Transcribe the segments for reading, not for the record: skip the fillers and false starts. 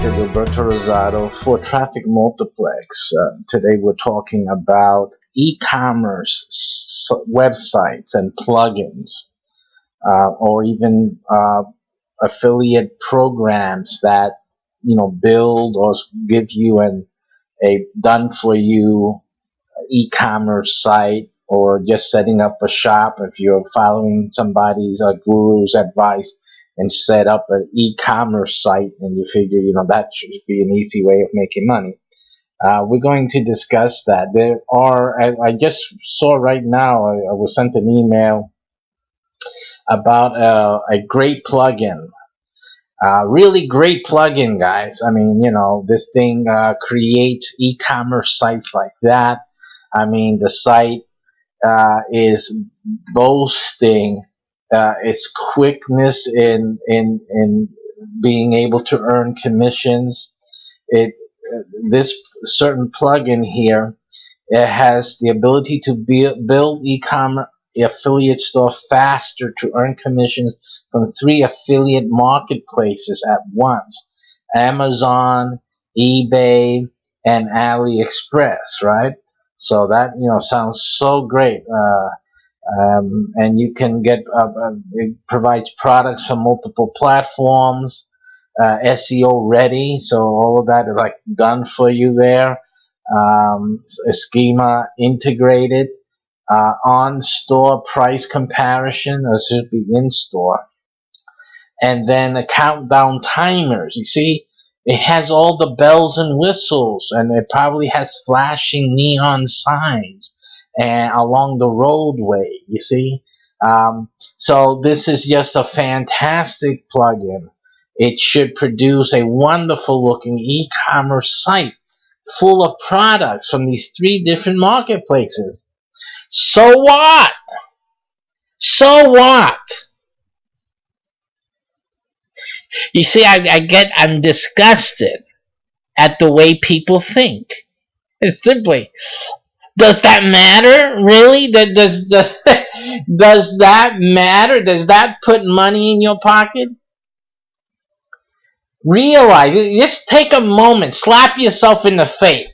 Detective Roberto Rosado for Traffic Multiplex. Today we're talking about e-commerce websites and plugins, or even affiliate programs that build or give you a done-for-you e-commerce site, or just setting up a shop if you're following somebody's guru's advice and set up an e-commerce site and you figure that should be an easy way of making money. We're going to discuss that. There are, I just saw right now, I was sent an email about a great plugin. Really great plugin, guys. I mean, this thing creates e-commerce sites like that. I mean, the site is boasting its quickness in being able to earn commissions. This certain plugin here, it has the ability to build e-commerce affiliate store faster to earn commissions from 3 affiliate marketplaces at once: Amazon, eBay, and AliExpress, right? So that sounds so great. And you can get it provides products from multiple platforms, SEO ready, so all of that is like done for you there. A schema integrated, on store price comparison, or should be in store, and then the countdown timers. You see, it has all the bells and whistles, and it probably has flashing neon signs and along the roadway, you see. So this is just a fantastic plugin. It should produce a wonderful looking e-commerce site full of products from these 3 different marketplaces. So what? So what? You see, I'm disgusted at the way people think. It's simply, does that matter? Really? Does that matter? Does that put money in your pocket? Realize, just take a moment, slap yourself in the face.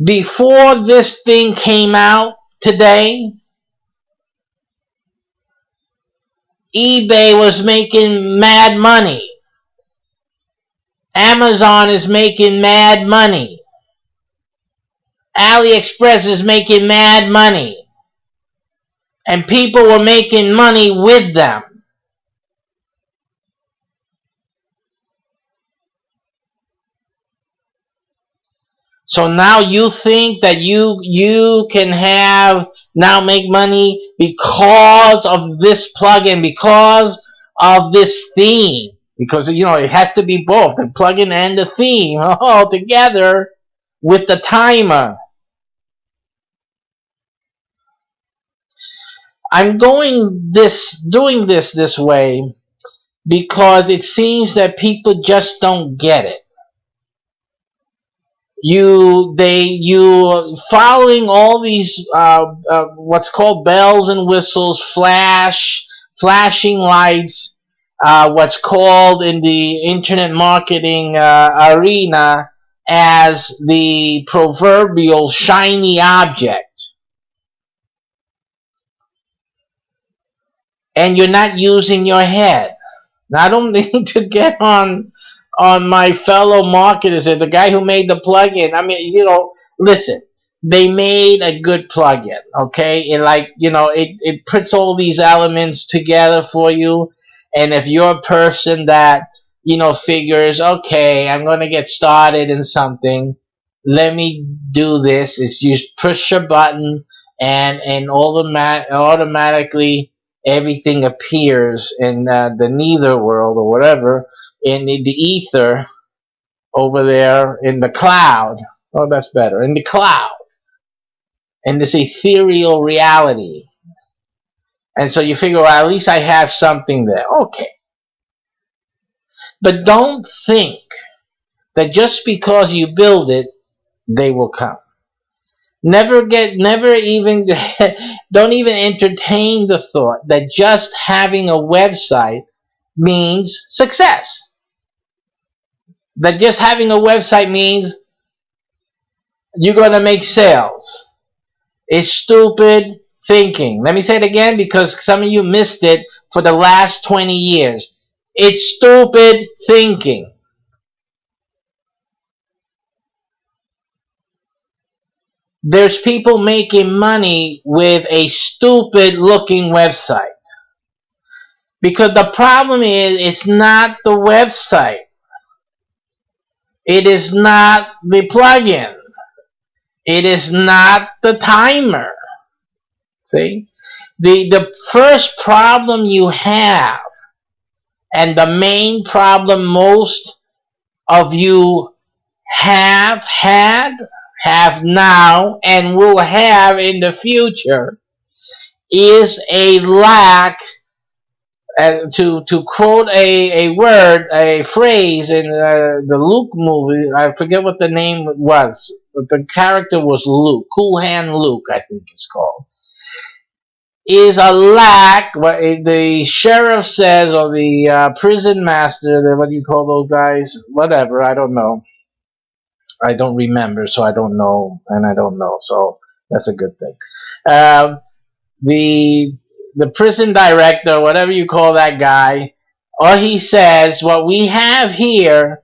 Before this thing came out today, eBay was making mad money. Amazon is making mad money. AliExpress is making mad money. And people were making money with them. So now you think that you can make money because of this plugin, because of this theme. Because, it has to be both, the plugin and the theme, all together with the timer. I'm doing this way because it seems that people just don't get it. You following all these what's called bells and whistles, flashing lights, what's called in the internet marketing arena as the proverbial shiny object, and you're not using your head. Now, I don't need to get on my fellow marketers, the guy who made the plugin. I mean, listen, they made a good plugin, okay? It puts all these elements together for you. And if you're a person that, figures, okay, I'm going to get started in something, let me do this. It's just push a button and automatically everything appears in the nether world or whatever, in the ether over there in the cloud. Oh, that's better. In the cloud. In this ethereal reality. And so you figure, well, at least I have something there. Okay. But don't think that just because you build it, they will come. Don't even entertain the thought that just having a website means success. That just having a website means you're going to make sales. It's stupid thinking. Let me say it again because some of you missed it for the last 20 years. It's stupid thinking. There's people making money with a stupid looking website. Because the problem is, it's not the website. It is not the plugin. It is not the timer. See? The first problem you have, and the main problem most of you have had, have now, and will have in the future, is a lack, to quote a word, a phrase in the Luke movie. I forget what the name was, but the character was Luke. Cool Hand Luke, I think it's called. Is a lack, what the sheriff says, or the prison master, what do you call those guys? Whatever, I don't know. I don't remember, so I don't know, and I don't know, so that's a good thing. The prison director, whatever you call that guy, all he says, what we have here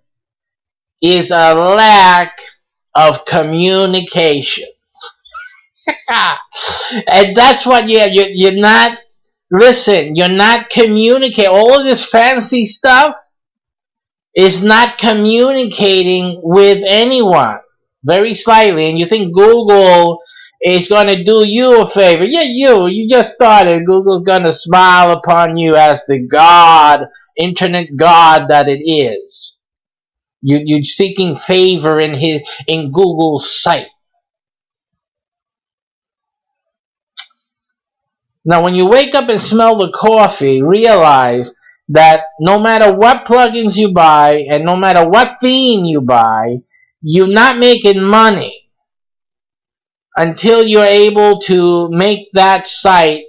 is a lack of communication. And that's what you're not, listen, you're not communicating. All of this fancy stuff is not communicating with anyone, very slightly. And you think Google is going to do you a favor. Yeah, you just started. Google's going to smile upon you as the God, internet God that it is. You're seeking favor in Google's site. Now, when you wake up and smell the coffee, realize that no matter what plugins you buy and no matter what theme you buy, you're not making money until you're able to make that site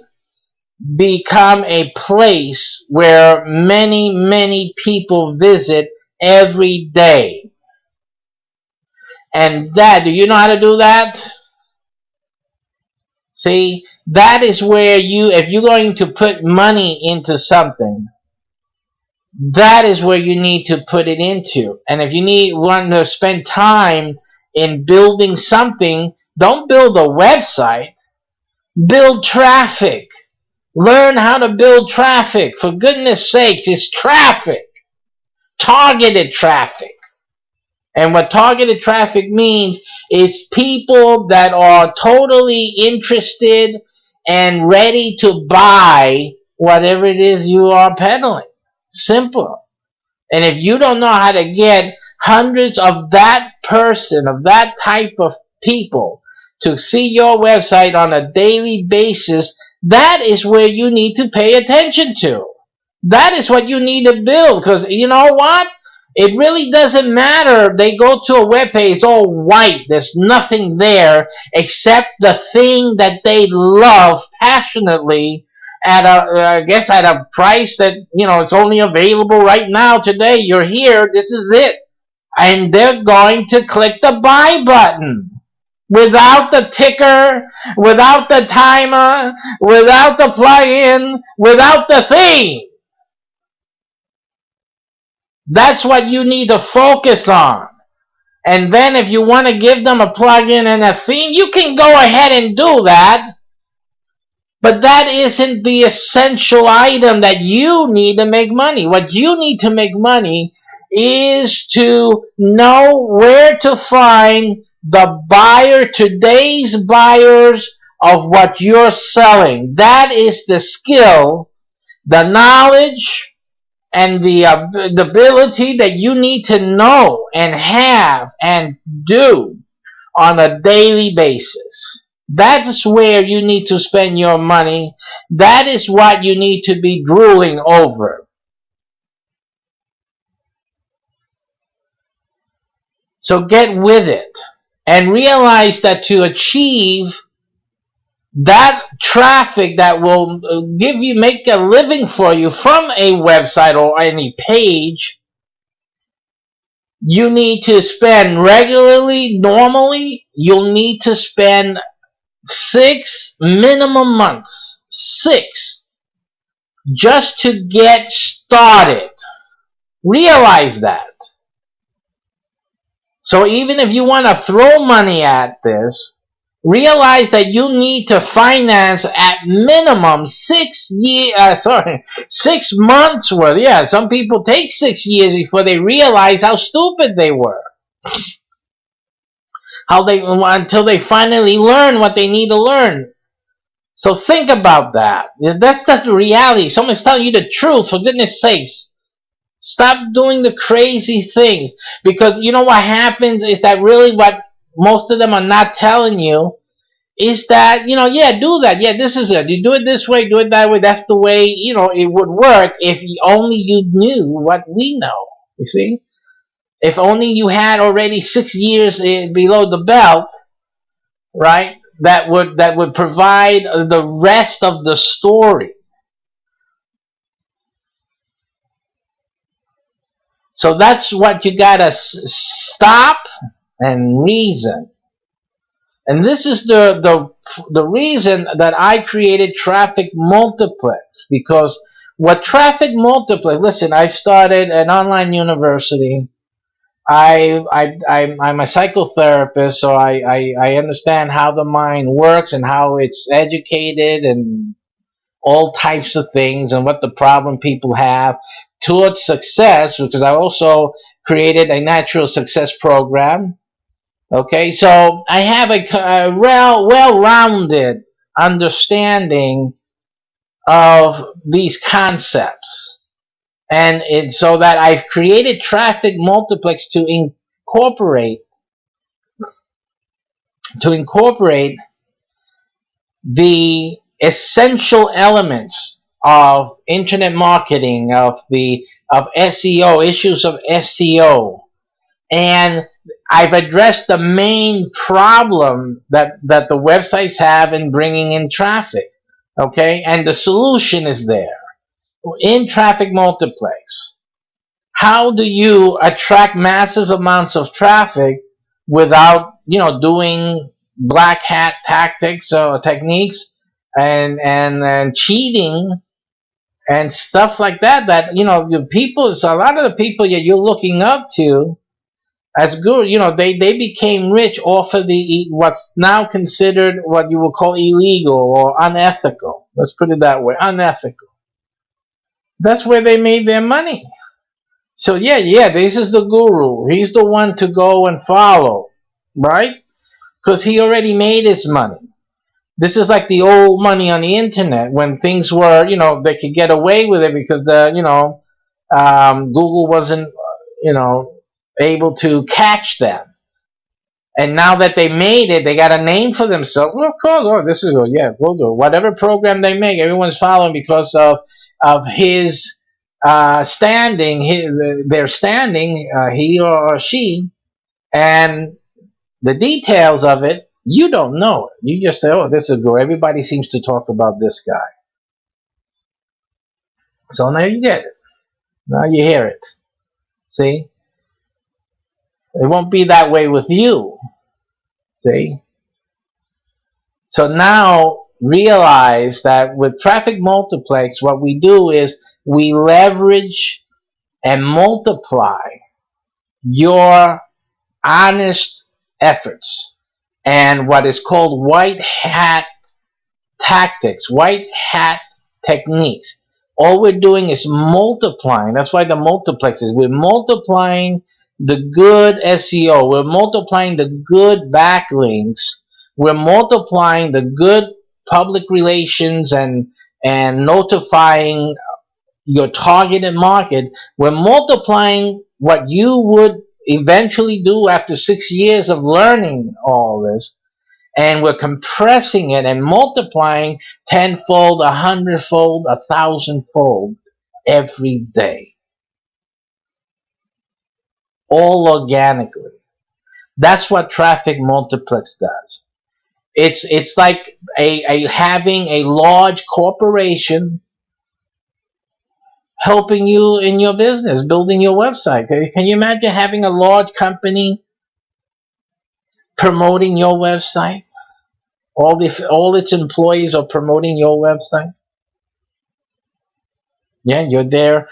become a place where many, many people visit every day. And that, do you know how to do that? See, that is where if you're going to put money into something, that is where you need to put it into. And if you want to spend time in building something, don't build a website. Build traffic. Learn how to build traffic. For goodness sakes, it's traffic. Targeted traffic. And what targeted traffic means is people that are totally interested and ready to buy whatever it is you are peddling. Simple. And if you don't know how to get hundreds of that person, of that type of people, to see your website on a daily basis, that is where you need to pay attention to. That is what you need to build. Because you know what? It really doesn't matter. They go to a web page, it's all white. There's nothing there except the thing that they love passionately at a price that, it's only available right now today. You're here. This is it. And they're going to click the buy button. Without the ticker, without the timer, without the plugin, without the theme. That's what you need to focus on. And then if you want to give them a plugin and a theme, you can go ahead and do that. But that isn't the essential item that you need to make money. What you need to make money is to know where to find the buyer, today's buyers of what you're selling. That is the skill, the knowledge, and the ability that you need to know and have and do on a daily basis. That's where you need to spend your money. That is what you need to be drooling over. So get with it and realize that to achieve that traffic that will make a living for you from a website or any page, you need to spend regularly, normally, you'll need to spend 6 minimum months, 6, just to get started. Realize that. So even if you want to throw money at this, realize that you need to finance at minimum 6 months worth. Yeah, some people take 6 years before they realize how stupid they were. Until they finally learn what they need to learn. So think about that. That's the reality. Someone's telling you the truth, for goodness sakes. Stop doing the crazy things. Because you know what happens is that really what most of them are not telling you is that, yeah, do that. Yeah, this is it. You do it this way, do it that way. That's the way, it would work if only you knew what we know. You see? If only you had already 6 years below the belt, right? That would provide the rest of the story. So that's what you gotta stop and reason. And this is the reason that I created Traffic Multiplex, because what Traffic Multiplex, listen, I've started an online university. I'm a psychotherapist, so I understand how the mind works and how it's educated and all types of things and what the problem people have towards success, because I also created a natural success program. Okay, so I have a well-rounded understanding of these concepts, and it's so that I've created Traffic Multiplex to incorporate the essential elements of internet marketing, of SEO, issues of SEO, and I've addressed the main problem that the websites have in bringing in traffic. Okay, and the solution is there in Traffic Multiplex. How do you attract massive amounts of traffic without doing black hat tactics or techniques and cheating and stuff like that? That the people, so a lot of the people that you're looking up to as good, they became rich off of what's now considered what you would call illegal or unethical. Let's put it that way, unethical. That's where they made their money. So yeah, this is the guru. He's the one to go and follow, right? Because he already made his money. This is like the old money on the internet when things were, they could get away with it because Google wasn't, able to catch them. And now that they made it, they got a name for themselves. Well, of course, this is good. Yeah, we'll do it. Whatever program they make, everyone's following because of his standing, their standing, he or she, and the details of it, you don't know it. You just say, oh, this is good. Everybody seems to talk about this guy. So now you get it. Now you hear it. See? It won't be that way with you. See? So now realize that with Traffic Multiplex, what we do is we leverage and multiply your honest efforts and what is called white hat tactics, white hat techniques. All we're doing is multiplying. That's why the multiplex is. We're multiplying the good SEO. We're multiplying the good backlinks. We're multiplying the good public relations and notifying your targeted market. We're multiplying what you would eventually do after 6 years of learning all this. And we're compressing it and multiplying tenfold, 100-fold, 1,000-fold every day. All organically. That's what Traffic Multiplex does. It's like a having a large corporation helping you in your business, building your website. Can you imagine having a large company promoting your website? All its employees are promoting your website. Yeah, you're there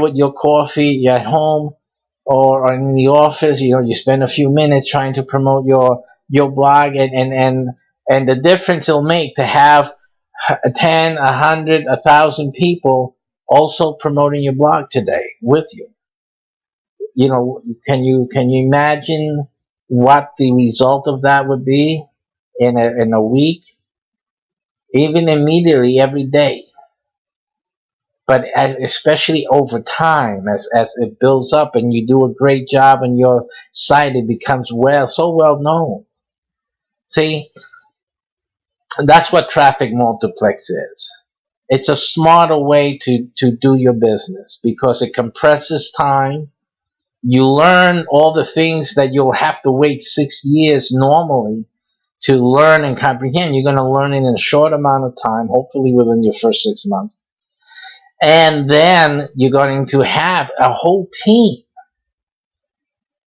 with your coffee, you're at home or in the office, you spend a few minutes trying to promote your blog, and the difference it'll make to have 10, 100, 1,000 people also promoting your blog today with you. Can you imagine what the result of that would be in a week, even immediately every day? But especially over time, as it builds up and you do a great job on your site, it becomes so well known. See, that's what traffic multiplex is. It's a smarter way to do your business because it compresses time. You learn all the things that you'll have to wait 6 years normally to learn and comprehend. You're going to learn it in a short amount of time, hopefully within your first 6 months. And then you're going to have a whole team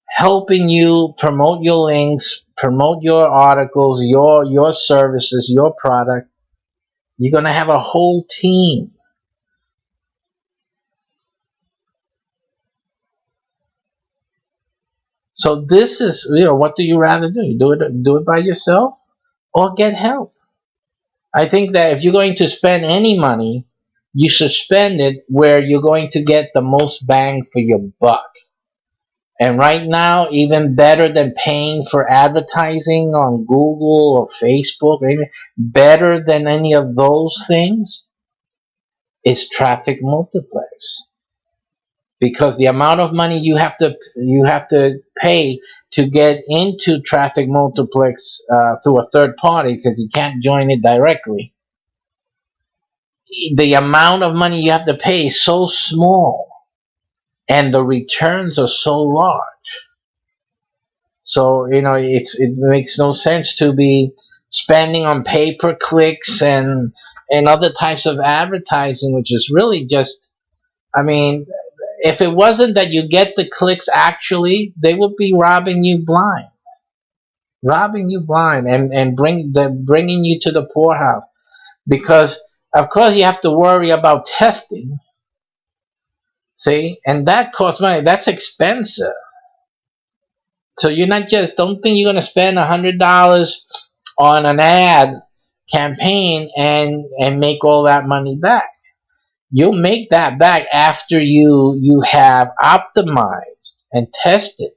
helping you promote your links, promote your articles, your services, your product. You're going to have a whole team. So this is, what do you rather do? You do it by yourself or get help? I think that if you're going to spend any money, you should spend it where you're going to get the most bang for your buck. And right now, even better than paying for advertising on Google or Facebook, or even better than any of those things, is traffic multiplex. Because the amount of money you have to pay to get into traffic multiplex through a third party, because you can't join it directly, the amount of money you have to pay is so small, and the returns are so large. So it makes no sense to be spending on pay-per-clicks and other types of advertising, which is really just, I mean, if it wasn't that you get the clicks, actually, they would be robbing you blind, and bringing you to the poorhouse, because of course you have to worry about testing. See, and that costs money. That's expensive. So don't think you're going to spend $100 on an ad campaign and make all that money back. You'll make that back after you have optimized and tested.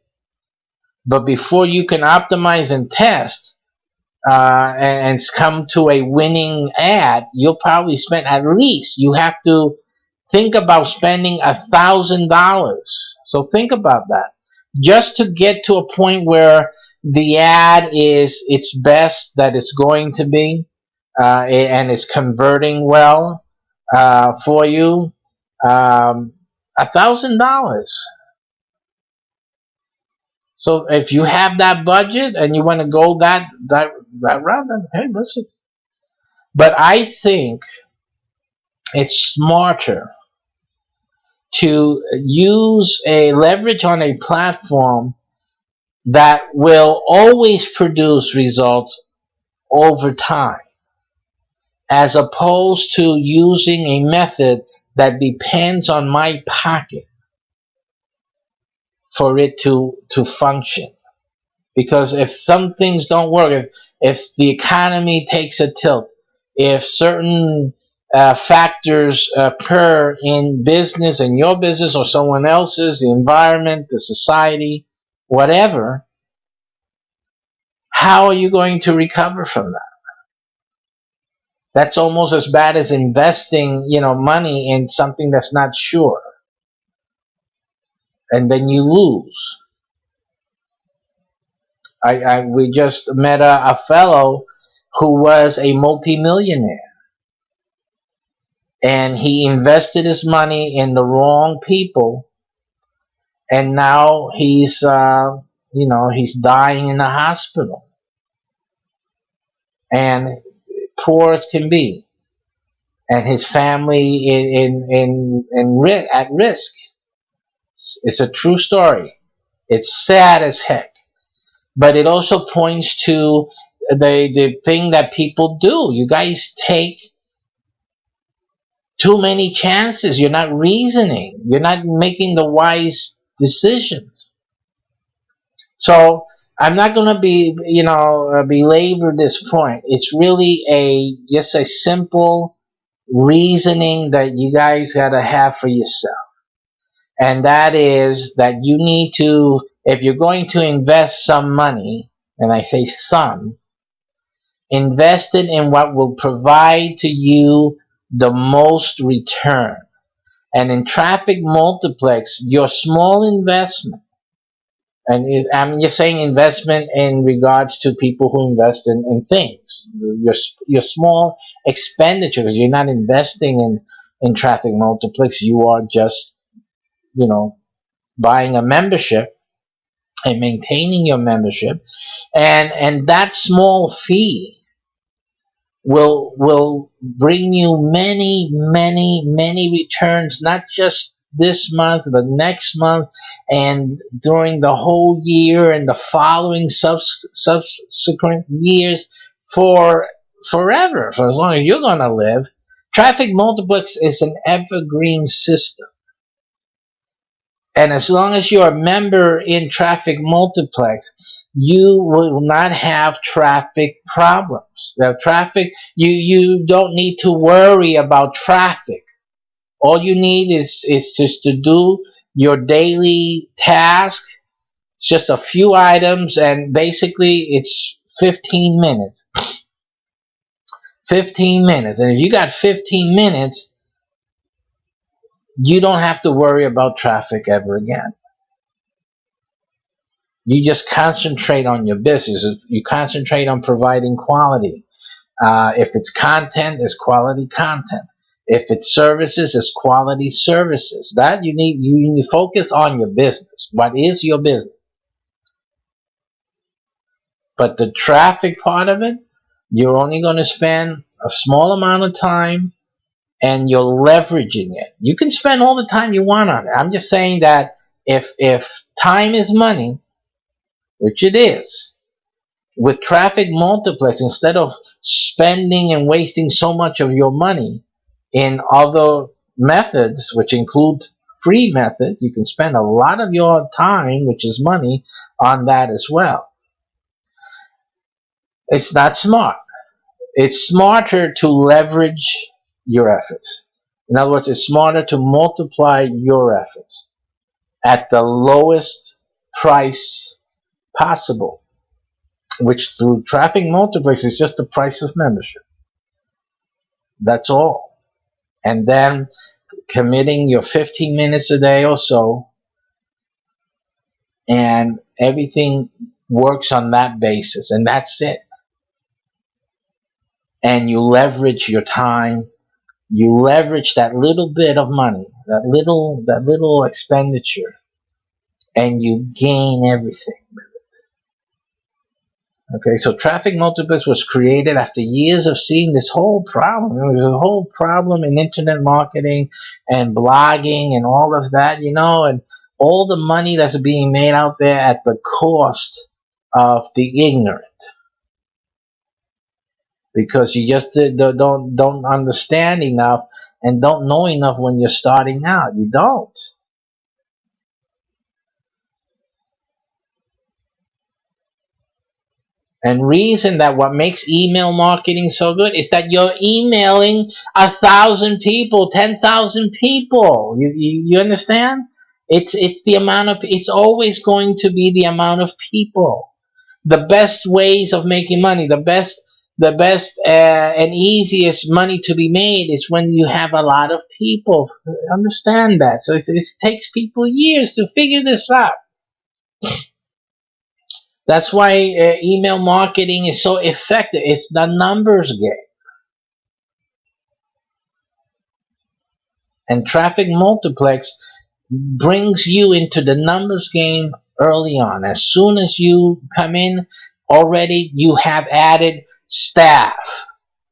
But before you can optimize and test and come to a winning ad, you'll probably spend, at least you have to think about spending $1,000. So think about that. Just to get to a point where the ad is its best that it's going to be, and it's converting well for you, $1,000. So if you have that budget and you want to go that route, then hey, listen. But I think it's smarter to leverage on a platform that will always produce results over time, as opposed to using a method that depends on my pocket for it to function. Because if some things don't work, if the economy takes a tilt, if certain factors occur in business, in your business or someone else's, the environment, the society, whatever, how are you going to recover from that? That's almost as bad as investing, money in something that's not sure, and then you lose. We just met a fellow who was a multimillionaire, and he invested his money in the wrong people, and now he's dying in the hospital. and poor as can be, and his family at risk. It's a true story. It's sad as heck, but it also points to the thing that people do. You guys take too many chances. You're not reasoning. You're not making the wise decisions. So I'm not going to belabor this point. It's really just a simple reasoning that you guys got to have for yourself. And that is that you need to, if you're going to invest some money, and I say some, invest it in what will provide to you the most return. And in traffic multiplex, your small investment, and I'm just saying investment in regards to people who invest in things. Your small expenditure, because you're not investing in traffic multiplex, you are just, buying a membership and maintaining your membership. And that small fee will bring you many returns, not just this month, but next month, and during the whole year and the following subsequent years, for forever, for as long as you're going to live. Traffic multiplex is an evergreen system. And as long as you're a member in traffic multiplex, you will not have traffic problems. Now, you don't need to worry about traffic. All you need is just to do your daily task. It's just a few items, and basically it's 15 minutes. 15 minutes. And if you got 15 minutes, you don't have to worry about traffic ever again. You just concentrate on your business. You concentrate on providing quality. If it's content, it's quality content. If it's services, it's quality services. That you need to focus on your business. What is your business? But the traffic part of it, you're only going to spend a small amount of time, and you're leveraging it. You can spend all the time you want on it. I'm just saying that if time is money, which it is, with traffic multiplex, instead of spending and wasting so much of your money in other methods, which include free methods, you can spend a lot of your time, which is money, on that as well. It's not smart. It's smarter to leverage your efforts. In other words, it's smarter to multiply your efforts at the lowest price possible, which through traffic multiplex is just the price of membership. That's all. And then committing your 15 minutes a day or so, and everything works on that basis, and that's it. And you leverage your time. You leverage that little bit of money, that little expenditure, and you gain everything. Okay, so traffic multiplex was created after years of seeing this whole problem. There was a whole problem in internet marketing and blogging and all of that, and all the money that's being made out there at the cost of the ignorant. Because you just don't understand enough and don't know enough when you're starting out. You don't. And reason that what makes email marketing so good is that you're emailing 1,000 people, 10,000 people. You understand? It's the amount of. It's always going to be the amount of people. The best ways of making money, the best and easiest money to be made is when you have a lot of people. Understand that. So it takes people years to figure this out. That's why email marketing is so effective. It's the numbers game. And traffic multiplex brings you into the numbers game early on. As soon as you come in, already you have added staff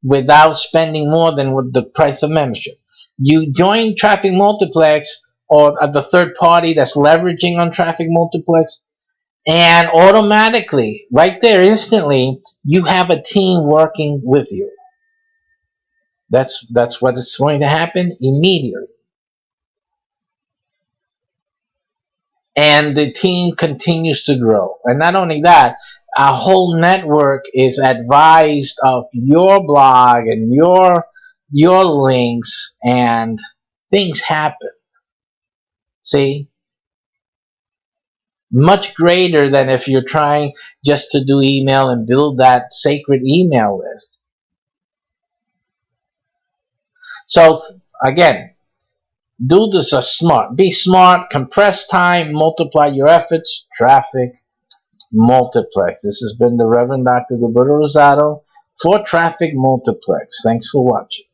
without spending more than what the price of membership. You join Traffic Multiplex or the third party that's leveraging on Traffic Multiplex, and automatically, right there, instantly, you have a team working with you. That's what is going to happen immediately. And the team continues to grow. And not only that, our whole network is advised of your blog and your links, and things happen. See? Much greater than if you're trying just to do email and build that sacred email list. So again, do this smart. Be smart, compress time, multiply your efforts, Traffic Multiplex. This has been the Reverend Dr. Gilberto Rosado for Traffic Multiplex. Thanks for watching.